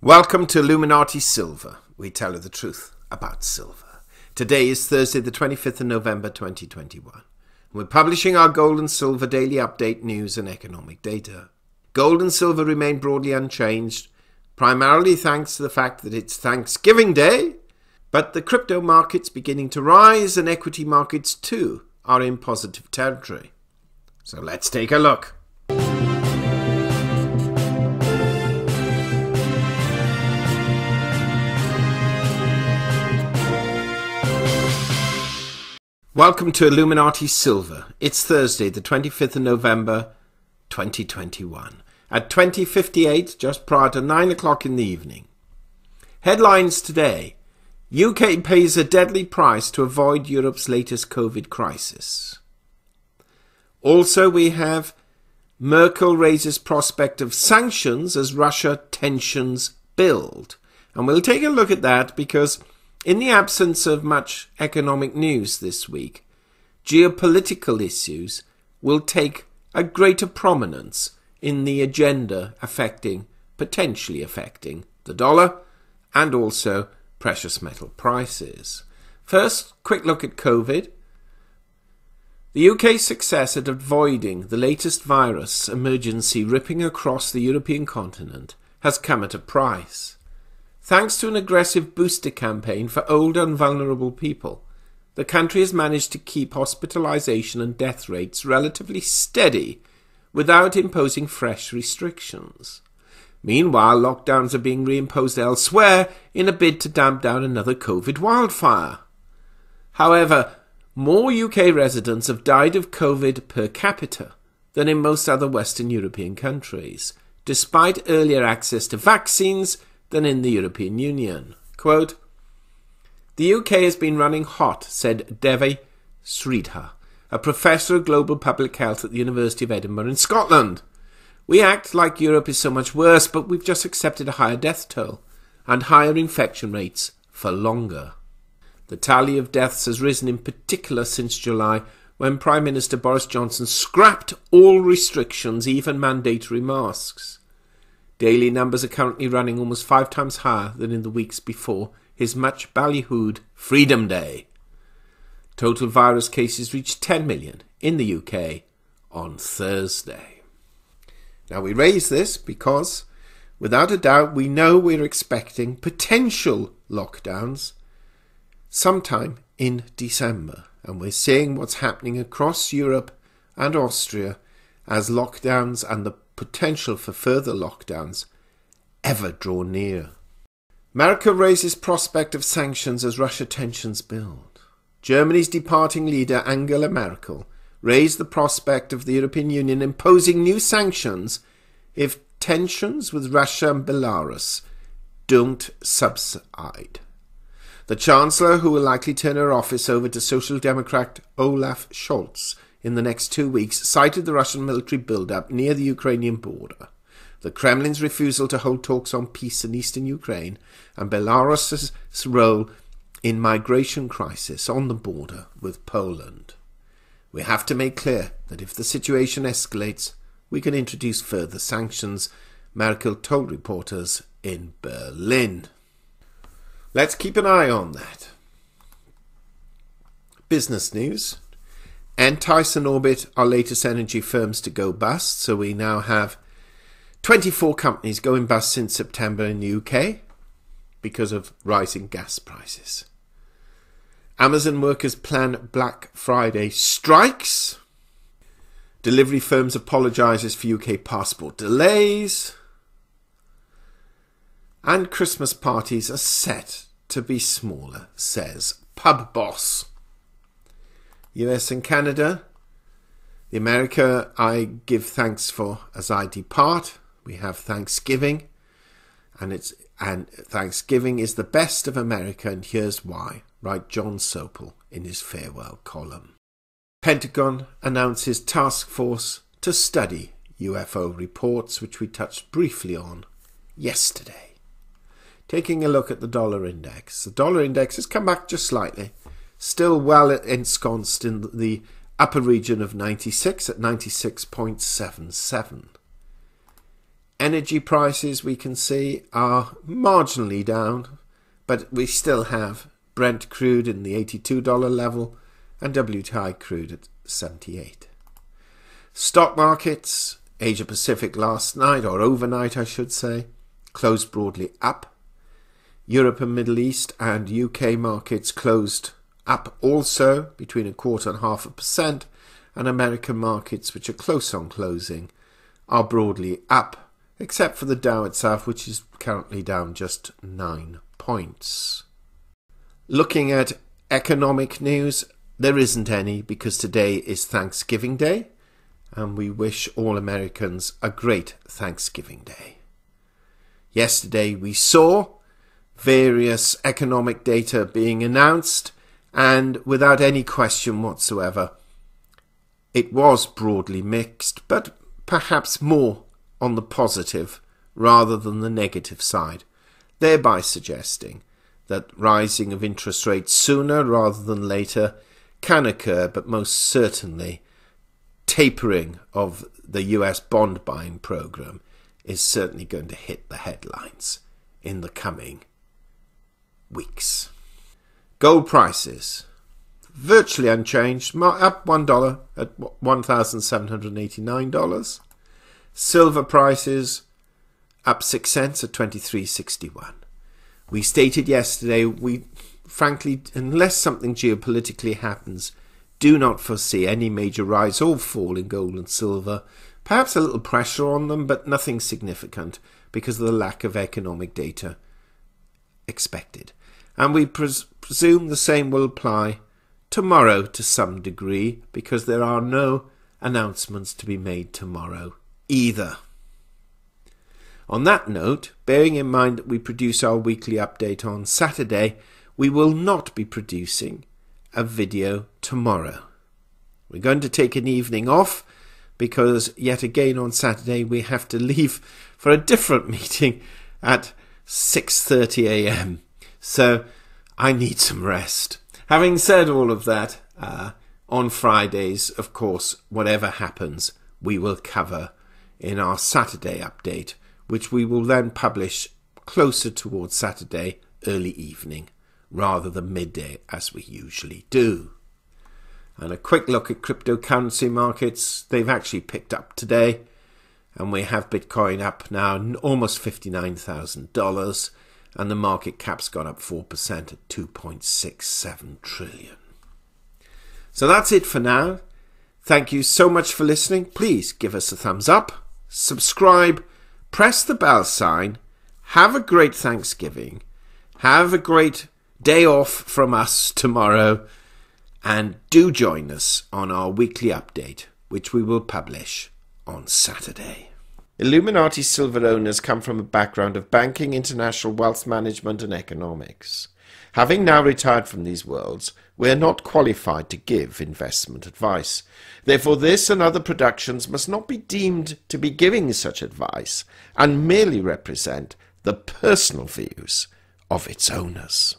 Welcome to Illuminati Silver. We tell you the truth about silver. Today is Thursday the 25th of November 2021. We're publishing our gold and silver daily update news and economic data. Gold and silver remain broadly unchanged, primarily thanks to the fact that it's Thanksgiving Day, but the crypto market's beginning to rise and equity markets too are in positive territory. So let's take a look. Welcome to Illuminati Silver. It's Thursday, the 25th of November, 2021. At 20:58, just prior to 9 o'clock in the evening. Headlines today. UK pays a deadly price to avoid Europe's latest COVID crisis. Also, we have Merkel raises prospect of sanctions as Russia tensions build. And we'll take a look at that because in the absence of much economic news this week, geopolitical issues will take a greater prominence in the agenda potentially affecting the dollar and also precious metal prices. First, quick look at COVID. The UK's success at avoiding the latest virus emergency ripping across the European continent has come at a price. Thanks to an aggressive booster campaign for older and vulnerable people, the country has managed to keep hospitalisation and death rates relatively steady without imposing fresh restrictions. Meanwhile, lockdowns are being reimposed elsewhere in a bid to damp down another COVID wildfire. However, more UK residents have died of COVID per capita than in most other Western European countries, despite earlier access to vaccines than in the European Union. Quote, "The UK has been running hot," said Devi Sridhar, a professor of global public health at the University of Edinburgh in Scotland. "We act like Europe is so much worse, but we've just accepted a higher death toll and higher infection rates for longer." The tally of deaths has risen in particular since July, when Prime Minister Boris Johnson scrapped all restrictions, even mandatory masks. Daily numbers are currently running almost 5 times higher than in the weeks before his much ballyhooed Freedom Day. Total virus cases reached 10 million in the UK on Thursday. Now we raise this because, without a doubt, we know we're expecting potential lockdowns sometime in December. And we're seeing what's happening across Europe and Austria as lockdowns and the potential for further lockdowns ever draw near. Merkel raises prospect of sanctions as Russia tensions build. Germany's departing leader Angela Merkel raised the prospect of the European Union imposing new sanctions if tensions with Russia and Belarus don't subside. The Chancellor, who will likely turn her office over to Social Democrat Olaf Scholz in the next 2 weeks, cited the Russian military build-up near the Ukrainian border, the Kremlin's refusal to hold talks on peace in eastern Ukraine, and Belarus's role in migration crisis on the border with Poland. We have to make clear that if the situation escalates, we can introduce further sanctions, Merkel told reporters in Berlin. Let's keep an eye on that. Business news. Entice and Orbit are latest energy firms to go bust, so we now have 24 companies going bust since September in the UK because of rising gas prices. Amazon workers plan Black Friday strikes. Delivery firms apologises for UK passport delays. And Christmas parties are set to be smaller, says pub boss. US and Canada. The America I give thanks for as I depart. We have Thanksgiving, and Thanksgiving is the best of America, and here's why, writes John Sopel in his farewell column. Pentagon announces task force to study UFO reports, which we touched briefly on yesterday. Taking a look at the dollar index. The dollar index has come back just slightly. Still well ensconced in the upper region of 96 at 96.77. Energy prices, we can see, are marginally down, but we still have Brent crude in the $82 level and WTI crude at 78. Stock markets, Asia Pacific last night, or overnight I should say, closed broadly up. Europe and Middle East and UK markets closed up also between 1/4 and 0.5%, and American markets, which are close on closing, are broadly up, except for the Dow itself, which is currently down just 9 points. Looking at economic news, there isn't any because today is Thanksgiving Day, and we wish all Americans a great Thanksgiving Day. Yesterday we saw various economic data being announced, and without any question whatsoever, it was broadly mixed, but perhaps more on the positive rather than the negative side, thereby suggesting that rising of interest rates sooner rather than later can occur, but most certainly tapering of the US bond buying program is certainly going to hit the headlines in the coming weeks. Gold prices virtually unchanged, up $1 at $1,789. Silver prices up 6 cents at $23.61. We stated yesterday, we frankly, unless something geopolitically happens, do not foresee any major rise or fall in gold and silver. Perhaps a little pressure on them, but nothing significant because of the lack of economic data expected. And we presume the same will apply tomorrow to some degree, because there are no announcements to be made tomorrow either. On that note, bearing in mind that we produce our weekly update on Saturday, we will not be producing a video tomorrow. We're going to take an evening off because yet again on Saturday we have to leave for a different meeting at 6:30 a.m. So I need some rest. Having said all of that, on Fridays, of course, whatever happens, we will cover in our Saturday update, which we will then publish closer towards Saturday early evening, rather than midday as we usually do. And a quick look at cryptocurrency markets. They've actually picked up today, and we have Bitcoin up now almost $59,000, and the market cap's gone up 4% at 2.67 trillion. So that's it for now. Thank you so much for listening. Please give us a thumbs up, subscribe, press the bell sign. Have a great Thanksgiving. Have a great day off from us tomorrow, and do join us on our weekly update, which we will publish on Saturday. Illuminati Silver owners come from a background of banking, international wealth management and economics. Having now retired from these worlds, we are not qualified to give investment advice. Therefore, this and other productions must not be deemed to be giving such advice, and merely represent the personal views of its owners.